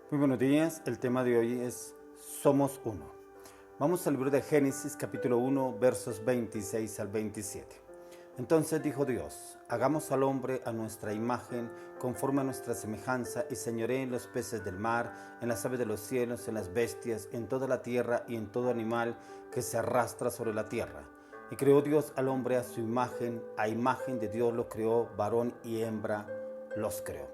Muy buenos días, el tema de hoy es Somos Uno. Vamos al libro de Génesis capítulo 1 versos 26 al 27. Entonces dijo Dios, hagamos al hombre a nuestra imagen, conforme a nuestra semejanza, y señoree en los peces del mar, en las aves de los cielos, en las bestias, en toda la tierra y en todo animal que se arrastra sobre la tierra. Y creó Dios al hombre a su imagen, a imagen de Dios lo creó, varón y hembra los creó.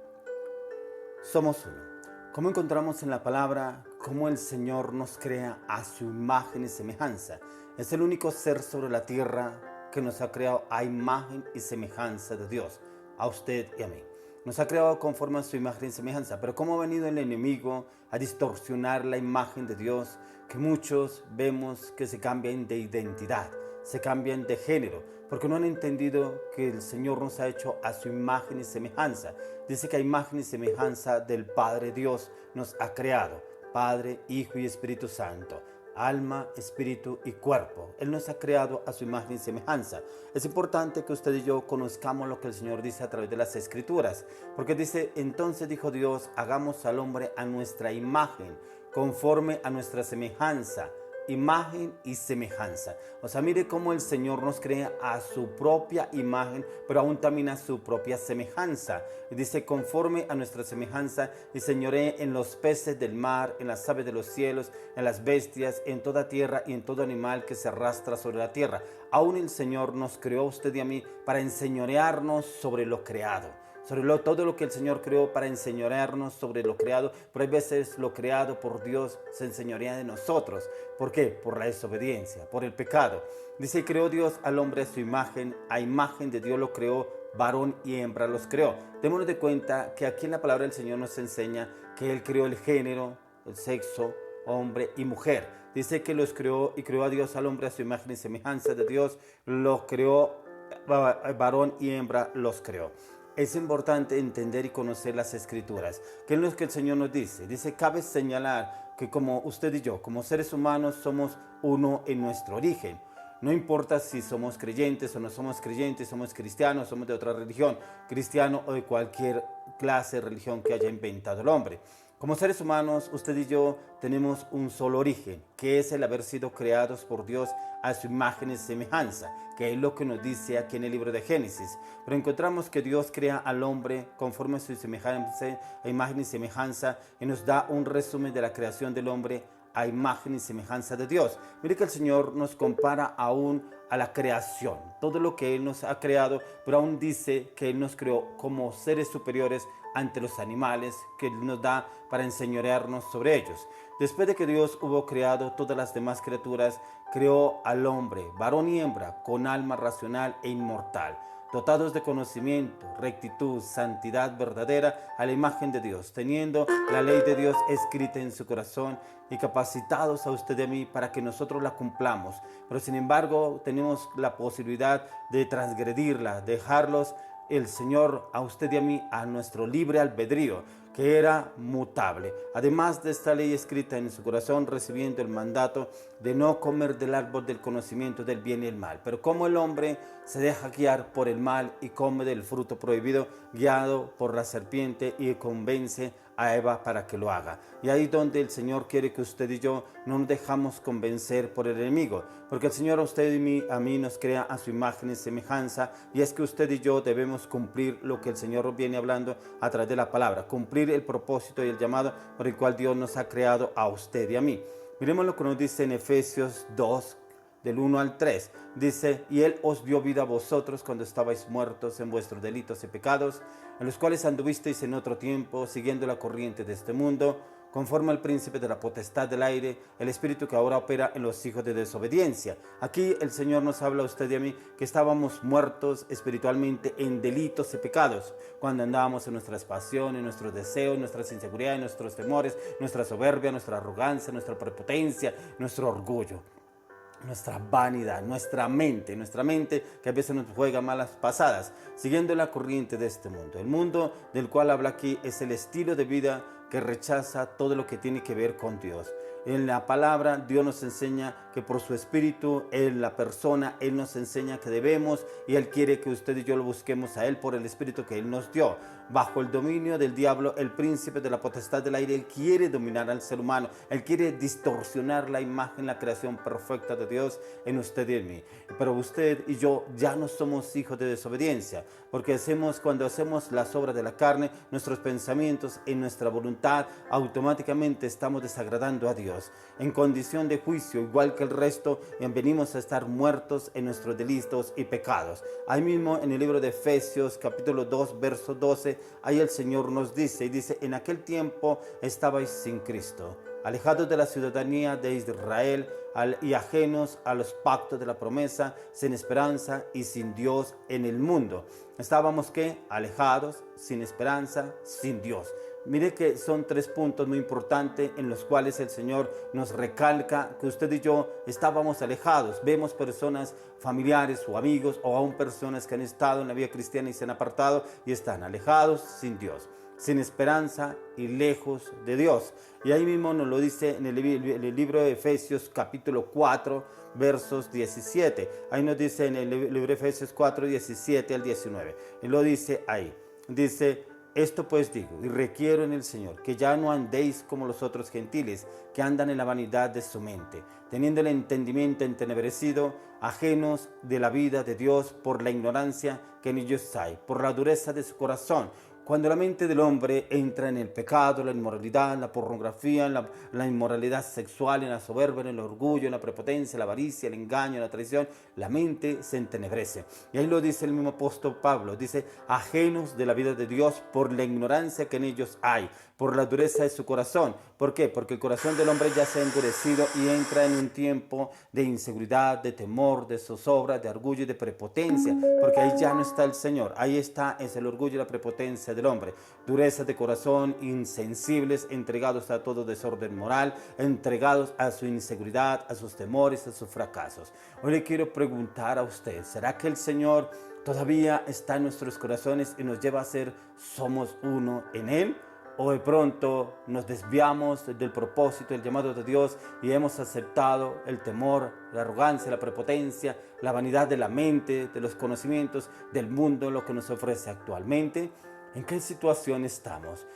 Somos uno. ¿Cómo encontramos en la palabra cómo el Señor nos crea a su imagen y semejanza? Es el único ser sobre la tierra que nos ha creado a imagen y semejanza de Dios, a usted y a mí. Nos ha creado conforme a su imagen y semejanza, pero cómo ha venido el enemigo a distorsionar la imagen de Dios, que muchos vemos que se cambian de identidad, se cambian de género, porque no han entendido que el Señor nos ha hecho a su imagen y semejanza. Dice que a imagen y semejanza del Padre Dios nos ha creado, Padre, Hijo y Espíritu Santo, alma, espíritu y cuerpo. Él nos ha creado a su imagen y semejanza. Es importante que usted y yo conozcamos lo que el Señor dice a través de las Escrituras, porque dice, entonces dijo Dios, hagamos al hombre a nuestra imagen, conforme a nuestra semejanza. Imagen y semejanza. O sea, mire cómo el Señor nos crea a su propia imagen, pero aún también a su propia semejanza. Y dice, conforme a nuestra semejanza, y señoree en los peces del mar, en las aves de los cielos, en las bestias, en toda tierra y en todo animal que se arrastra sobre la tierra. Aún el Señor nos creó a usted y a mí para enseñorearnos sobre lo creado, sobre todo lo que el Señor creó, para enseñorearnos sobre lo creado. Pero hay veces lo creado por Dios se enseñorea de nosotros. ¿Por qué? Por la desobediencia, por el pecado. Dice, creó Dios al hombre a imagen de Dios lo creó, varón y hembra los creó. Démonos de cuenta que aquí en la palabra del Señor nos enseña que Él creó el género, el sexo, hombre y mujer. Dice que los creó y creó a Dios al hombre a su imagen y semejanza de Dios, los creó, varón y hembra los creó. Es importante entender y conocer las Escrituras. ¿Qué es lo que el Señor nos dice? Dice, cabe señalar que como usted y yo, como seres humanos, somos uno en nuestro origen. No importa si somos creyentes o no somos creyentes, somos cristianos, somos de otra religión, cristiano o de cualquier clase de religión que haya inventado el hombre. Como seres humanos, usted y yo tenemos un solo origen, que es el haber sido creados por Dios a su imagen y semejanza, que es lo que nos dice aquí en el libro de Génesis. Pero encontramos que Dios crea al hombre conforme a su semejanza, a imagen y semejanza, y nos da un resumen de la creación del hombre a imagen y semejanza de Dios. Mire que el Señor nos compara aún a la creación, todo lo que Él nos ha creado, pero aún dice que Él nos creó como seres superiores ante los animales, que Él nos da para enseñorearnos sobre ellos. Después de que Dios hubo creado todas las demás criaturas, creó al hombre, varón y hembra, con alma racional e inmortal, dotados de conocimiento, rectitud, santidad verdadera, a la imagen de Dios, teniendo la ley de Dios escrita en su corazón y capacitados a usted y a mí para que nosotros la cumplamos. Pero sin embargo tenemos la posibilidad de transgredirla, dejarlos el Señor a usted y a mí a nuestro libre albedrío, que era mutable. Además de esta ley escrita en su corazón, recibiendo el mandato de no comer del árbol del conocimiento del bien y el mal. Pero como el hombre se deja guiar por el mal y come del fruto prohibido, guiado por la serpiente, y convence a Eva para que lo haga. Y ahí donde el Señor quiere que usted y yo no nos dejamos convencer por el enemigo, porque el Señor a usted y a mí nos crea a su imagen y semejanza, y es que usted y yo debemos cumplir lo que el Señor viene hablando a través de la palabra, cumplir el propósito y el llamado por el cual Dios nos ha creado a usted y a mí. Miremos lo que nos dice en Efesios 2, del 1 al 3. Dice, y Él os dio vida a vosotros cuando estabais muertos en vuestros delitos y pecados, en los cuales anduvisteis en otro tiempo, siguiendo la corriente de este mundo, conforme al príncipe de la potestad del aire, el espíritu que ahora opera en los hijos de desobediencia. Aquí el Señor nos habla a usted y a mí que estábamos muertos espiritualmente en delitos y pecados, cuando andábamos en nuestras pasiones, nuestros deseos, nuestras inseguridades, nuestros temores, nuestra soberbia, nuestra arrogancia, nuestra prepotencia, nuestro orgullo, nuestra vanidad, nuestra mente que a veces nos juega malas pasadas, siguiendo la corriente de este mundo. El mundo del cual habla aquí es el estilo de vida que rechaza todo lo que tiene que ver con Dios. En la palabra Dios nos enseña que por su Espíritu, en la persona, Él nos enseña que debemos, y Él quiere que usted y yo lo busquemos a Él por el Espíritu que Él nos dio. Bajo el dominio del diablo, el príncipe de la potestad del aire, Él quiere dominar al ser humano. Él quiere distorsionar la imagen, la creación perfecta de Dios en usted y en mí. Pero usted y yo ya no somos hijos de desobediencia, porque cuando hacemos las obras de la carne, nuestros pensamientos y nuestra voluntad, automáticamente estamos desagradando a Dios. En condición de juicio, igual que el resto, venimos a estar muertos en nuestros delitos y pecados. Ahí mismo en el libro de Efesios, capítulo 2, verso 12, ahí el Señor nos dice, en aquel tiempo estabais sin Cristo, alejados de la ciudadanía de Israel y ajenos a los pactos de la promesa, sin esperanza y sin Dios en el mundo. Estábamos, ¿qué? Alejados, sin esperanza, sin Dios. Mire que son 3 puntos muy importantes en los cuales el Señor nos recalca que usted y yo estábamos alejados. Vemos personas, familiares o amigos, o aún personas que han estado en la vida cristiana y se han apartado y están alejados sin Dios, sin esperanza y lejos de Dios. Y ahí mismo nos lo dice en el libro de Efesios capítulo 4, versos 17. Ahí nos dice en el libro de Efesios 4, 17 al 19. Y lo dice ahí. Dice: esto pues digo y requiero en el Señor, que ya no andéis como los otros gentiles, que andan en la vanidad de su mente, teniendo el entendimiento entenebrecido, ajenos de la vida de Dios por la ignorancia que en ellos hay, por la dureza de su corazón. Cuando la mente del hombre entra en el pecado, la inmoralidad, la pornografía, la inmoralidad sexual, en la soberbia, en el orgullo, en la prepotencia, la avaricia, el engaño, la traición, la mente se entenebrece. Y ahí lo dice el mismo apóstol Pablo, dice: ajenos de la vida de Dios por la ignorancia que en ellos hay, por la dureza de su corazón. ¿Por qué? Porque el corazón del hombre ya se ha endurecido y entra en un tiempo de inseguridad, de temor, de zozobra, de orgullo y de prepotencia, porque ahí ya no está el Señor. Ahí es el orgullo y la prepotencia del hombre. Dureza de corazón, insensibles, entregados a todo desorden moral, entregados a su inseguridad, a sus temores, a sus fracasos. Hoy le quiero preguntar a usted: ¿será que el Señor todavía está en nuestros corazones y nos lleva a ser somos uno en Él? ¿O de pronto nos desviamos del propósito, del llamado de Dios, y hemos aceptado el temor, la arrogancia, la prepotencia, la vanidad de la mente, de los conocimientos, del mundo, lo que nos ofrece actualmente? ¿En qué situación estamos?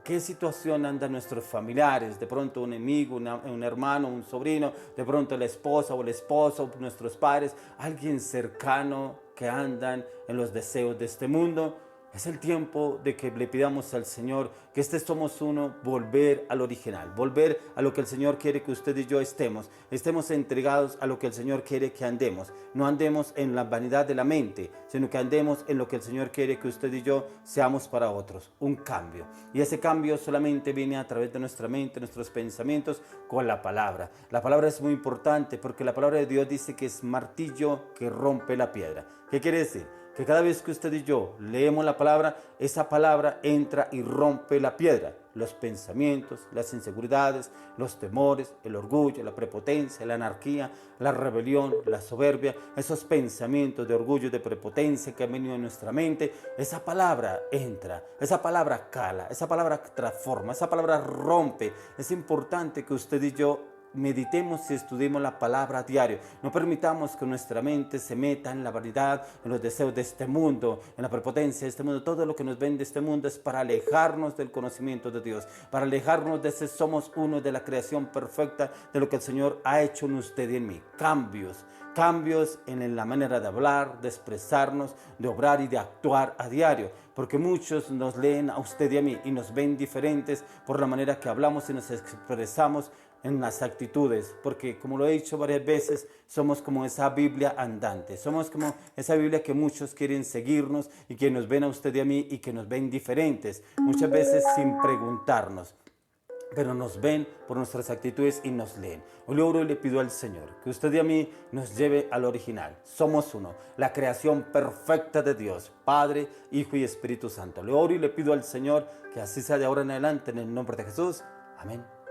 ¿Qué situación andan nuestros familiares? De pronto un amigo, un hermano, un sobrino, de pronto la esposa o el esposo, nuestros padres, alguien cercano que andan en los deseos de este mundo. Es el tiempo de que le pidamos al Señor que somos uno, volver al original, volver a lo que el Señor quiere que usted y yo estemos entregados a lo que el Señor quiere que andemos. No andemos en la vanidad de la mente, sino que andemos en lo que el Señor quiere que usted y yo seamos para otros, un cambio. Y ese cambio solamente viene a través de nuestra mente, nuestros pensamientos, con la palabra. La palabra es muy importante porque la palabra de Dios dice que es martillo que rompe la piedra. ¿Qué quiere decir? Que cada vez que usted y yo leemos la palabra, esa palabra entra y rompe la piedra. Los pensamientos, las inseguridades, los temores, el orgullo, la prepotencia, la anarquía, la rebelión, la soberbia, esos pensamientos de orgullo, de prepotencia que han venido en nuestra mente, esa palabra entra, esa palabra cala, esa palabra transforma, esa palabra rompe. Es importante que usted y yo meditemos y estudiemos la palabra a diario. No permitamos que nuestra mente se meta en la vanidad, en los deseos de este mundo, en la prepotencia de este mundo. Todo lo que nos vende este mundo es para alejarnos del conocimiento de Dios, para alejarnos de ese somos uno, de la creación perfecta, de lo que el Señor ha hecho en usted y en mí. Cambios en la manera de hablar, de expresarnos, de obrar y de actuar a diario, porque muchos nos leen a usted y a mí y nos ven diferentes por la manera que hablamos y nos expresamos en las actitudes, porque como lo he dicho varias veces, somos como esa Biblia andante, somos como esa Biblia que muchos quieren seguirnos y que nos ven a usted y a mí y que nos ven diferentes, muchas veces sin preguntarnos, pero nos ven por nuestras actitudes y nos leen. Hoy le oro y le pido al Señor que usted y a mí nos lleve al original. Somos uno, la creación perfecta de Dios, Padre, Hijo y Espíritu Santo. Le oro y le pido al Señor que así sea de ahora en adelante, en el nombre de Jesús. Amén.